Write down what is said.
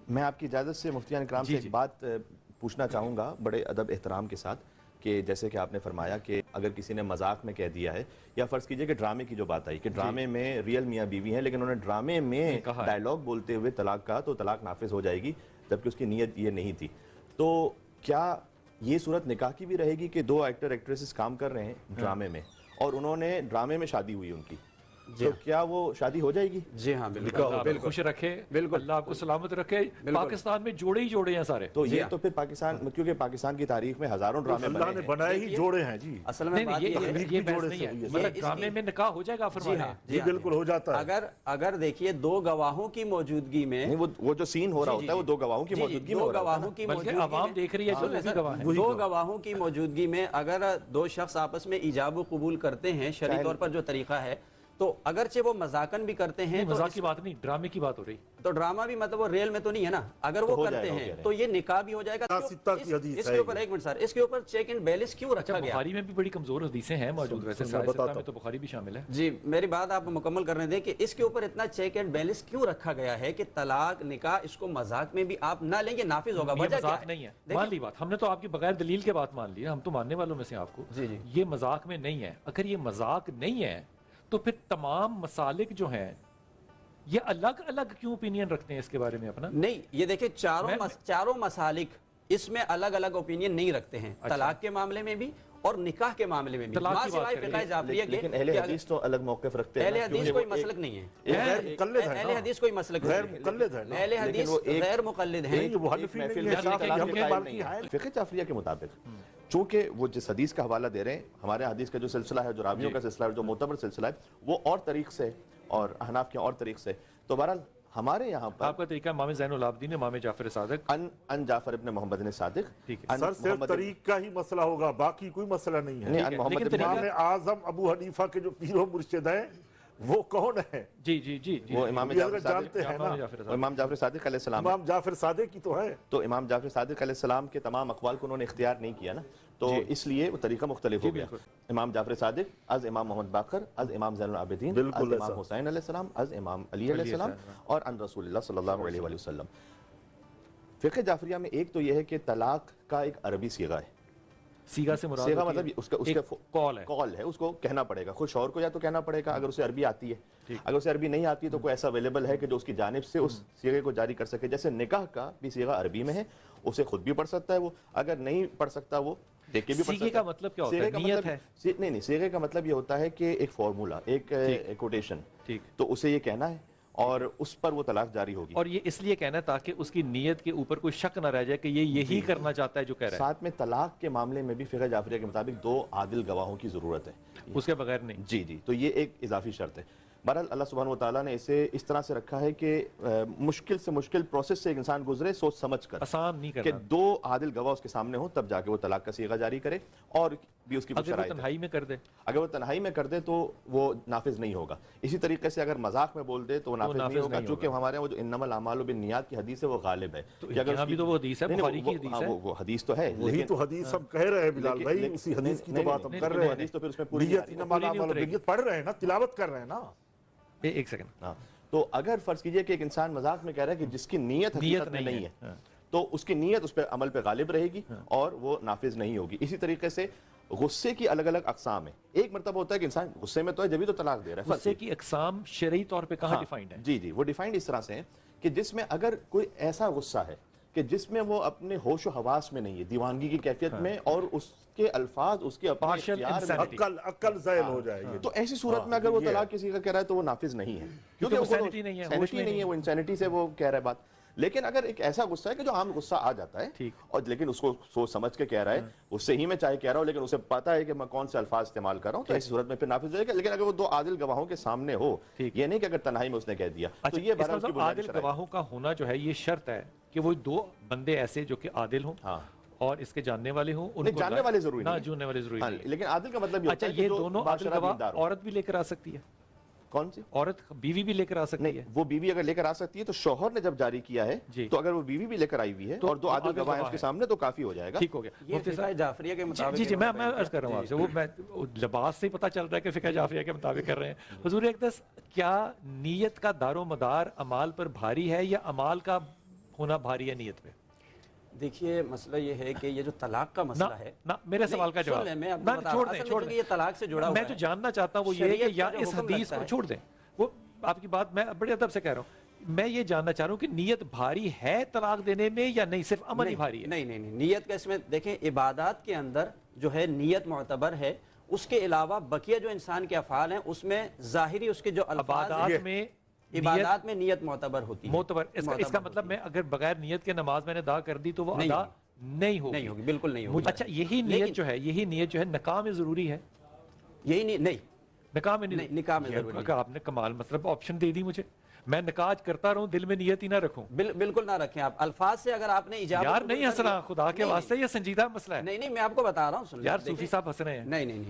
میں آپ کی اجازت سے مفتیان اکرام سے ایک بات پوچھنا چاہوں گا بڑے ادب احترام کے ساتھ، کہ جیسے کہ آپ نے فرمایا کہ اگر کسی نے مذاق میں کہہ دیا ہے، یا فرض کیجئے کہ ڈرامے کی جو بات آئی کہ ڈرامے میں ریئل میاں بیوی ہیں لیکن انہوں نے ڈرامے میں ڈائیلاگ بولتے ہوئے طلاق کہا تو طلاق نافذ ہو جائے گی، جبکہ اس کی نیت یہ نہیں تھی. تو کیا یہ صورت نکاح کی بھی رہے گی کہ دو ایکٹر ایکٹریسز کام کر رہے ہیں ڈرامے میں اور انہوں نے ڈرامے میں شادی ہوئی ان کی، تو کیا وہ شادی ہو جائے گی؟ جی ہاں بالکل. خوش رکھے، اللہ آپ کو سلامت رکھے. پاکستان میں جوڑے ہی جوڑے ہیں سارے. تو یہ تو پھر پاکستان، کیونکہ پاکستان کی تاریخ میں ہزاروں ڈرامے اللہ نے بنائے ہی جوڑے ہیں. جی اصل میں بات یہ بحث نہیں ہے، مطلب ڈرامے میں نکاح ہو جائے گا فرمایا ہے. جی بالکل ہو جاتا ہے. اگر دیکھیے دو گواہوں کی موجودگی میں، وہ جو سین ہو رہا ہوتا ہے وہ دو گواہوں کی موجودگی میں ہو رہا ہوتا ہے، بلکہ عوام دیکھ رہی ہے جو بھی گواہ ہیں. دو گواہوں کی موجودگی میں اگر دو شخص آپس میں ایجاب و قبول کرتے ہیں شرعی طور پر جو طریقہ ہے، تو اگرچہ وہ مذاقاً بھی کرتے ہیں، مذاق کی بات نہیں، ڈرامے کی بات ہو رہی. تو ڈرامہ بھی مطلب وہ ریل میں تو نہیں ہے نا. اگر وہ کرتے ہیں تو یہ نکاح بھی ہو جائے گا. اس کے اوپر ایک منٹ سر، اس کے اوپر چیک اینڈ بیلنس کیوں رکھا گیا؟ بخاری میں بھی بڑی کمزور حدیثیں ہیں موجود، ویسے میں تو بخاری بھی شامل ہے. جی میری بات آپ مکمل کرنے دیں کہ اس کے اوپر اتنا چیک اینڈ بیلنس کیوں رکھا گیا ہے کہ طلاق نکاح اس کو مذاق میں بھی آپ نہ لیں گے نافذ ہوگا. یہ مذاق نہیں ہے، مان لی بات، ہم نے تو آپ کی بغیر دلیل کے بات مان لی، ہم تو ماننے والوں میں سے آپ کو. یہ مذاق میں نہیں ہے. اگر یہ مذاق نہیں ہے تو پھر تمام مسالک جو ہیں یہ الگ الگ کیوں اوپینین رکھتے ہیں اس کے بارے میں اپنا؟ نہیں یہ دیکھیں چاروں مسالک اس میں الگ الگ اوپینین نہیں رکھتے ہیں، طلاق کے معاملے میں بھی اور نکاح کے معاملے میں بھی. لیکن اہل حدیث تو الگ موقف رکھتے ہیں. اہل حدیث کوئی مسلک نہیں ہے، اہل حدیث کوئی مسلک نہیں ہے، اہل حدیث غیر مقلد ہیں. فقہ جعفریہ کے مطابق چونکہ وہ جس حدیث کا حوالہ دے رہے ہیں، ہمارے حدیث کا جو سلسلہ ہے، جو راویوں کا سلسلہ ہے، جو معتبر سلسلہ ہے، وہ اور طریق سے اور احناف کے اور طریق سے. تو بہرحال ہمارے یہاں پر آپ کا طریقہ امام زین العابدین، امام جعفر صادق، ان جعفر ابن محمد نے صادق. سر صرف طریق کا ہی مسئلہ ہوگا، باقی کوئی مسئلہ نہیں ہے. امام اعظم ابو حنیفہ کے جو پیر و مرشد ہیں وہ کون ہے؟ جی جی جی وہ امام جعفر جانتے ہیں نا، امام جعفر صادق علیہ السلام. امام جعفر صادق کی تو ہے. تو امام جعفر صادق علیہ السلام کے تمام اقوال کو انہوں نے اختیار نہیں کیا نا، تو اس لیے وہ طریقہ مختلف ہو گیا. امام جعفر صادق از امام محمد باقر از امام زین العابدین از امام حسین علیہ السلام از امام علی علیہ السلام اور ان رسول اللہ صلی اللہ علیہ وآلہ وسلم. فقہ جعفریہ میں ایک تو یہ ہے کہ طلاق کا ایک عربی صیغہ ہے. صیغہ سے مراد صیغہ مطلب اس کا کال ہے، اس کو کہنا پڑے گا. خود شوہر کو یا تو کہنا پڑے گا اگر اسے عربی آتی ہے، اگر اسے عربی نہیں آتی ہے تو کوئی ایسا اویلیبل ہے کہ جو اس کی جانب سے اس صیغے کو جاری کر سکے. جیسے نکاح کا بھی صیغہ عربی میں ہے، اسے خود بھی پڑھ سکتا ہے وہ، اگر نہیں پڑھ سکتا وہ دیکھ کے بھی پڑھ سکتا ہے. صیغے کا مطلب کیا ہوتا ہے؟ نیت ہے؟ نہیں، صیغے کا مطلب یہ ہوتا ہے کہ ایک فارمولا، ایک کوٹیشن، تو اسے یہ کہنا ہے اور اس پر وہ طلاق جاری ہوگی. اور یہ اس لیے کہنا ہے تاکہ اس کی نیت کے اوپر کوئی شک نہ رہ جائے کہ یہ یہی کرنا چاہتا ہے جو کہہ رہا ہے. ساتھ میں طلاق کے معاملے میں بھی فقہ جعفریہ کے مطابق 2 عادل گواہوں کی ضرورت ہے، اس کے بغیر نہیں. جی تو یہ ایک اضافی شرط ہے. بہرحال اللہ سبحانہ وتعالیٰ نے اسے اس طرح سے رکھا ہے کہ مشکل سے مشکل پروسیس سے ایک انسان گزرے سوچ سمجھ کر، آسان نہیں کرنا، کہ 2 عادل گواہ اس کے سامنے ہوں تب جا کے وہ طلاق کا صیغہ جاری کرے. اور بھی اس کی اگر وہ تنہائی میں کر دے، اگر وہ تنہائی میں کر دے تو وہ نافذ نہیں ہوگا. اسی طریقے سے اگر مذاق میں بول دے تو وہ نافذ نہیں ہوگا، چونکہ ہمارے وہ جو انما الاعمال بالنیات کی حدیث ہے وہ غالب ہے. یہاں بھی تو وہ حدیث ہے، بخاری کی حدیث ہے، وہ حدیث تو ہے، وہی تو حدیث ہم کہہ رہے ہیں بلال بھائی، اسی حدیث کی تو بات ہم کر رہے ہیں. حدیث تو پھر اس میں پوری انما الاعمال بالنیات پڑھ رہے ہیں نا، تلاوت کر رہے ہیں نا. ایک سیکنڈ. تو اگر فرض کیجئے کہ ایک انسان مذاق میں کہہ رہا ہے کہ جس کی نیت حقیقت میں نہیں ہے، تو اس کی نیت اس پہ عمل پہ غالب رہے گی اور وہ نافذ نہیں ہوگی. اسی طریقے سے غصے کی الگ الگ اقسام ہیں. ایک مرتبہ ہوتا ہے کہ انسان غصے میں تو ہے جبھی تو طلاق دے رہا ہے. غصے کی اقسام شرعی طور پہ کہاں ڈیفائنڈ ہے؟ جی وہ ڈیفائنڈ اس طرح سے ہیں کہ جس میں اگر کوئی ایسا غصہ ہے کہ جس میں وہ اپنے ہوش و حواس میں نہیں ہے، دیوانگی کی کیفیت میں، اور اس کے الفاظ اس کے اپنے اختیار میں، عقل زائل ہو جائے گی، تو ایسی صورت میں اگر وہ طلاق کسی کا کہہ رہا ہے تو وہ نافذ نہیں ہے، کیونکہ وہ سینٹی نہیں ہے، وہ انسینٹی سے وہ کہہ رہا ہے بات. لیکن اگر ایک ایسا غصہ ہے کہ جو عام غصہ آ جاتا ہے اور لیکن اس کو سوچ سمجھ کے کہہ رہا ہے، اس سے ہی میں چاہے کہہ رہا ہوں لیکن اسے پتا ہے کہ میں کون سے الفاظ استعمال کر رہا ہوں، تو ایسی صورت میں پھر نافذ ہو جائے گا. لیکن اگر وہ 2 عادل گواہوں کے سامنے ہو، یہ نہیں کہ اگر تنہائی میں اس نے کہہ دیا تو یہ عادل گواہوں کا ہونا جو ہے یہ شرط ہے کہ وہ 2 بندے ایسے جو کہ عادل ہوں اور اس کے جاننے والے ہوں. ان کو جاننے والے ضروری نہیں، جاننے والے ضروری نہیں، لیکن عادل کا مطلب یہ ہوتا ہے کہ یہ دونوں عادل گواہ عورت بھی لے کر آ سکتی ہے. کون سی عورت؟ بیوی بھی لے کر آ سکتی ہے. وہ بیوی اگر لے کر آ سکتی ہے تو شوہر نے جب جاری کیا ہے تو اگر وہ بیوی بھی لے کر آئی ہوئی ہے اور 2 عادل گواہ ہیں اس کے سامنے تو کافی ہو جائے گا. ٹھیک ہو گیا. یہ فقہ جعفریہ کے مطابق جی میں عرض کر رہا ہوں آپ سے، وہ لباس سے پتہ چل رہا ہے کہ فقہ جعفریہ کے مطابق کر رہے ہیں. حضور اقدس، کیا نیت کا دار و مدار اعمال پر بھاری ہے یا اعمال کا ہونا بھاری ہے نیت پہ؟ دیکھیے مسئلہ یہ ہے کہ یہ جو طلاق کا مسئلہ ہے نہ میرے سوال کا جواب چھوڑ دیں، یہ طلاق سے جڑا ہوا میں ہے۔ جو جاننا چاہتا ہوں وہ یہ ہے کہ یا شریعت کا جو اس حکم حدیث لگتا کو ہے۔ چھوڑ دیں، وہ آپ کی بات میں بڑے ادب سے کہہ رہا ہوں، میں یہ جاننا چاہ رہا ہوں کہ نیت بھاری ہے طلاق دینے میں یا نہیں، صرف عمل ہی بھاری ہے؟ نہیں، نیت کا اس میں دیکھیں عبادات کے اندر جو ہے نیت معتبر ہے، اس کے علاوہ بقیہ جو انسان کے افعال ہیں اس میں ظاہری اس کے جو الفاظ ہیں عبادات میں نیت معتبر ہوتی ہے۔ معتبر اس کا مطلب میں اگر بغیر نیت کے نماز میں نے ادا کر دی تو وہ ادا نہیں ہوگی؟ بالکل نہیں ہوگی۔ اچھا یہی نیت جو ہے نکاح میں ضروری ہے؟ یہی نہیں، نکاح میں نہیں، نکاح میں ضروری اگر آپ نے کمال مطلب آپشن دے دی مجھے، میں نکاح کرتا رہوں دل میں نیت ہی نہ رکھوں؟ بالکل نہ رکھیں آپ، الفاظ سے اگر آپ نے اجابت یار نہیں ہنسنا، خدا کے واسطے یہ سنجیدہ مسئلہ ہے۔ نہیں میں آپ کو بتا رہا ہوں، یار صوفی صاحب ہنس رہے ہیں۔ نہیں